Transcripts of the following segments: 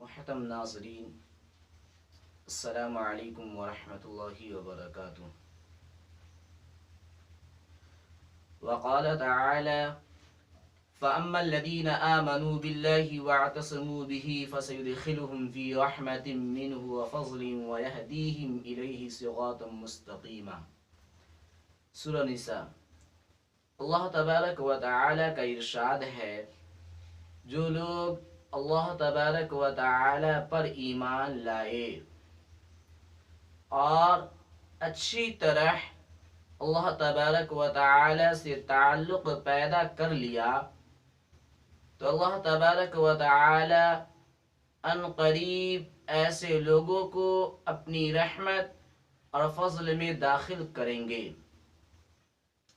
محترم ناظرین، السلام علیکم ورحمۃ اللہ وبرکاتہ۔ وقال تعالی: فأما الذين آمنوا بالله واعتصموا به فسيدخلهم في رحمة منه وفضل ويهديهم إليه صراطا مستقيما۔ سورہ نساء۔ اللہ تبارک و تعالی کا ارشاد ہے، جو لوگ اللہ تبارک و تعالی پر ایمان لائے اور اچھی طرح اللہ تبارک و تعالی سے تعلق پیدا کر لیا، تو اللہ تبارک و تعالی ان قریب ایسے لوگوں کو اپنی رحمت اور فضل میں داخل کریں گے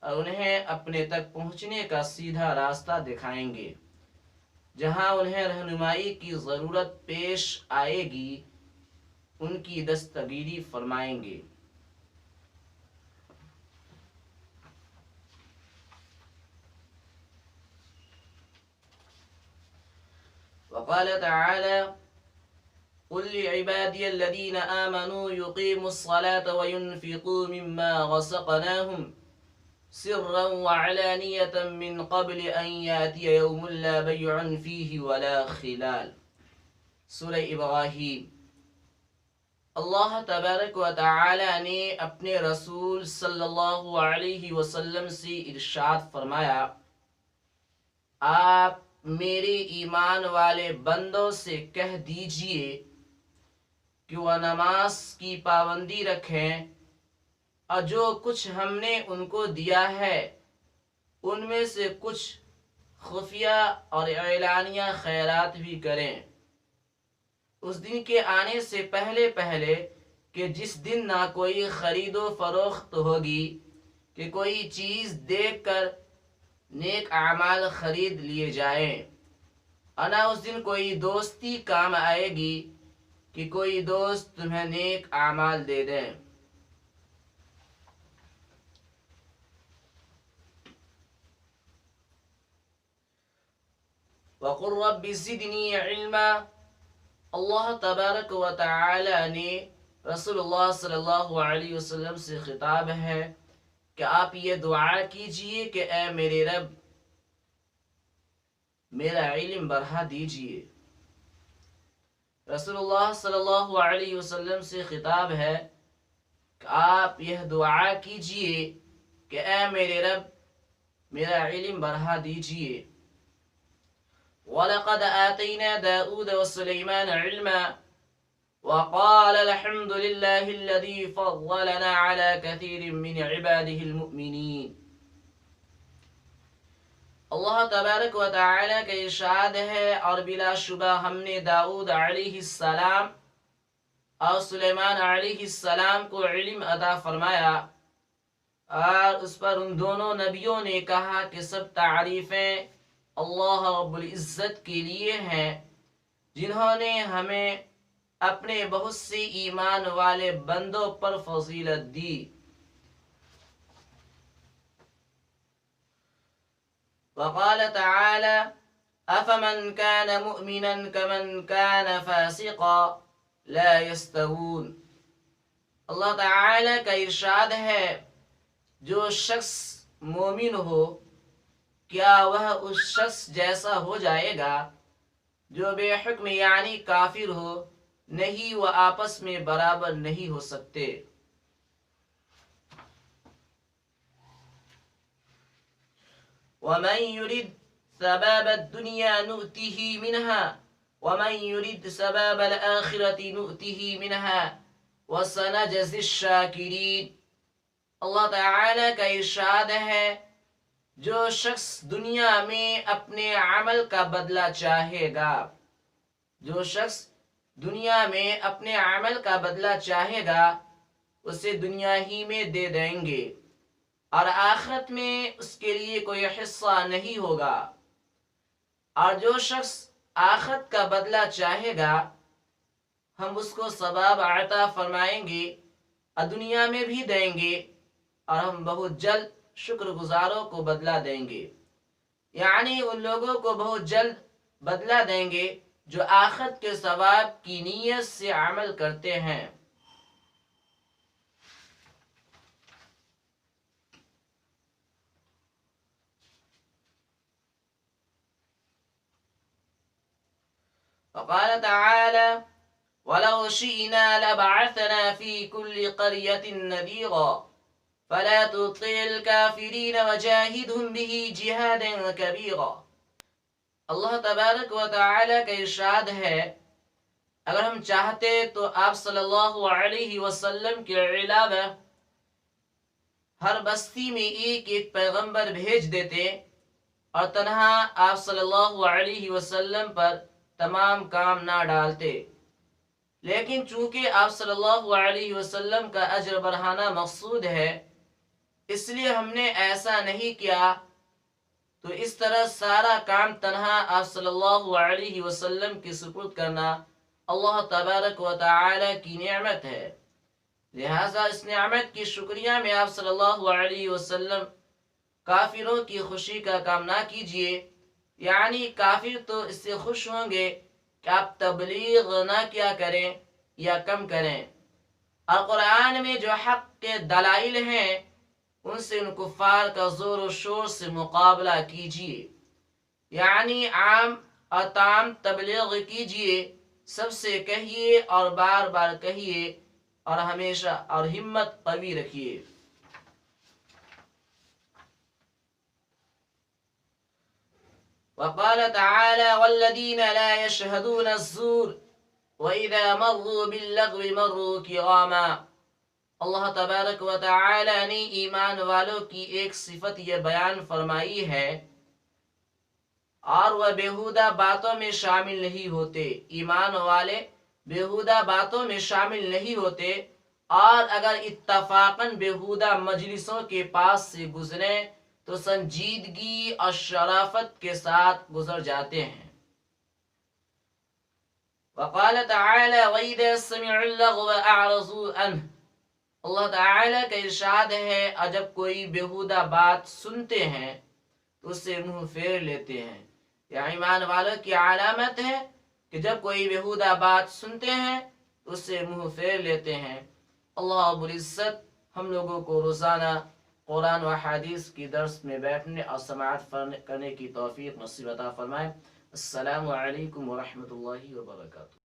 اور انہیں اپنے تک پہنچنے کا سیدھا راستہ دکھائیں گے۔ جہاں انہیں رہنمائی کی ضرورت پیش آئے گی، ان کی دستگیری فرمائیں گے۔ وقال تعالی: قل لعبادي الذين آمنوا يقيموا الصلاة وينفقوا مما رزقناهم سرا وعلانية من قبل أن يأتي يوم لا بيع فيه ولا خلال۔ سورہ ابراہیم۔ اللہ تبارک و تعالی نے اپنے رسول صلی اللہ علیہ وسلم سے ارشاد فرمایا، آپ میرے ایمان والے بندوں سے کہہ دیجئے کہ وہ نماز کی پابندی رکھیں اور جو کچھ ہم نے ان کو دیا ہے ان میں سے کچھ خفیہ اور اعلانیہ خیرات بھی کریں، اس دن کے آنے سے پہلے پہلے کہ جس دن نہ کوئی خرید و فروخت ہوگی کہ کوئی چیز دیکھ کر نیک اعمال خرید لیے جائیں، اور نہ اس دن کوئی دوستی کام آئے گی کہ کوئی دوست تمہیں نیک اعمال دے دیں۔ وَقُلْ رَبِّ زِدْنِي عِلْمًا۔ اللہ تبارک و تعالی نے رسول اللہ صلی اللہ علیہ وسلم سے خطاب ہے کہ آپ یہ دعا کیجئے کہ اے میرے رب، میرا علم بڑھا دیجئے۔ رسول اللہ صلی اللہ علیہ وسلم سے خطاب ہے کہ آپ یہ دعا کیجئے کہ اے میرے رب، میرا علم بڑھا دیجئے۔ وَلَقَدْ آتَيْنَا دَاوُودَ وَسُلَيْمَانَ عِلْمًا وَقَالَ الْحَمْدُ لِلَّهِ الَّذِي فَضَّلَنَا عَلَى كَثِيرٍ مِّنْ عِبَادِهِ الْمُؤْمِنِينَ۔ اللہ تبارک و تعالی کا ارشاد ہے، اور بلا شبہ ہم نے داؤد علیہ السلام اور سلیمان علیہ السلام کو علم عطا فرمایا، اور اس پر ان دونوں نبیوں نے کہا کہ سب تعریفیں اللہ رب العزت کے لیے ہیں، جنہوں نے ہمیں اپنے بہت سے ایمان والے بندوں پر فضیلت دی۔ وقال تعالی: افمن كان مؤمنا كمن كان فاسقا لا يستوون۔ اللہ تعالی کا ارشاد ہے، جو شخص مومن ہو کیا وہ اس شخص جیسا ہو جائے گا جو بے حکم یعنی کافر ہو؟ نہیں، وہ آپس میں برابر نہیں ہو سکتے۔ وَمَن يُرِدْ ثَوَابَ الدُّنْيَا نُؤْتِهِ مِنْهَا وَمَن يُرِدْ ثَوَابَ الْآخِرَةِ نُؤْتِهِ مِنْهَا وَسَنَجْزِي الشَّاكِرِينَ۔ اللہ تعالی کا ارشاد ہے، جو شخص دنیا میں اپنے عمل کا بدلہ چاہے گا، جو شخص دنیا میں اپنے عمل کا بدلہ چاہے گا اسے دنیا ہی میں دے دیں گے، اور آخرت میں اس کے لیے کوئی حصہ نہیں ہوگا۔ اور جو شخص آخرت کا بدلہ چاہے گا ہم اس کو ثواب عطا فرمائیں گے اور دنیا میں بھی دیں گے، اور ہم بہت جلد شکر گزاروں کو بدلہ دیں گے، یعنی ان لوگوں کو بہت جلد بدلہ دیں گے جو آخرت کے ثواب کی نیت سے عمل کرتے ہیں۔ وقال تعالى ولو شئنا لبعثنا في كل قرية نذيرا فلا تطع الكافرين وجاهدهم به جهادا كبيرا۔ اللہ تبارک و تعالی کا ارشاد ہے، اگر ہم چاہتے تو آپ صلی اللہ علیہ وسلم کے علاوہ ہر بستی میں ایک ایک پیغمبر بھیج دیتے اور تنہا آپ صلی اللہ علیہ وسلم پر تمام کام نہ ڈالتے، لیکن چونکہ آپ صلی اللہ علیہ وسلم کا اجر بڑھانا مقصود ہے، اس لیے ہم نے ایسا نہیں کیا۔ تو اس طرح سارا کام تنہا آپ صلی اللہ علیہ وسلم کی سپرد کرنا اللہ تبارک و تعالی کی نعمت ہے، لہذا اس نعمت کی شکریہ میں آپ صلی اللہ علیہ وسلم کافروں کی خوشی کا کام نہ کیجیے، یعنی کافر تو اس سے خوش ہوں گے کہ آپ تبلیغ نہ کیا کریں یا کم کریں، اور قرآن میں جو حق کے دلائل ہیں ان سے ان کفار کا زور و شور سے مقابلہ کیجیے، یعنی عام اور تام تبلیغ کیجیے، سب سے کہیے اور بار بار کہیے اور ہمیشہ اور ہمت قوی رکھیے۔ وقال تعالى والذين لا يشهدون الزور وإذا مروا باللغو مروا كراما۔ اللہ تبارک و تعالی نے ایمان والوں کی ایک صفت یہ بیان فرمائی ہے، اور وہ بیہودہ باتوں میں شامل نہیں ہوتے۔ ایمان والے بیہودہ باتوں میں شامل نہیں ہوتے، اور اگر اتفاقاً بیہودہ مجلسوں کے پاس سے گزریں تو سنجیدگی اور شرافت کے ساتھ گزر جاتے ہیں۔ وقال تعالی وَإِذَا سَمِعُوا اللَّغْوَ أَعْرَضُوا عَنْهُ۔ اللہ تعالی کا ارشاد ہے، اور جب کوئی بیہودہ بات سنتے ہیں تو اس سے منہ پھیر لیتے ہیں۔ یہ ایمان والوں کی علامت ہے کہ جب کوئی بیہودہ بات سنتے ہیں تو اس سے منہ پھیر لیتے ہیں۔ اللہ رب العزت ہم لوگوں کو روزانہ قرآن و حدیث کی درس میں بیٹھنے اور سماعت کرنے کی توفیق نصیب عطا فرمائے۔ السلام علیکم ورحمۃ اللہ وبرکاتہ۔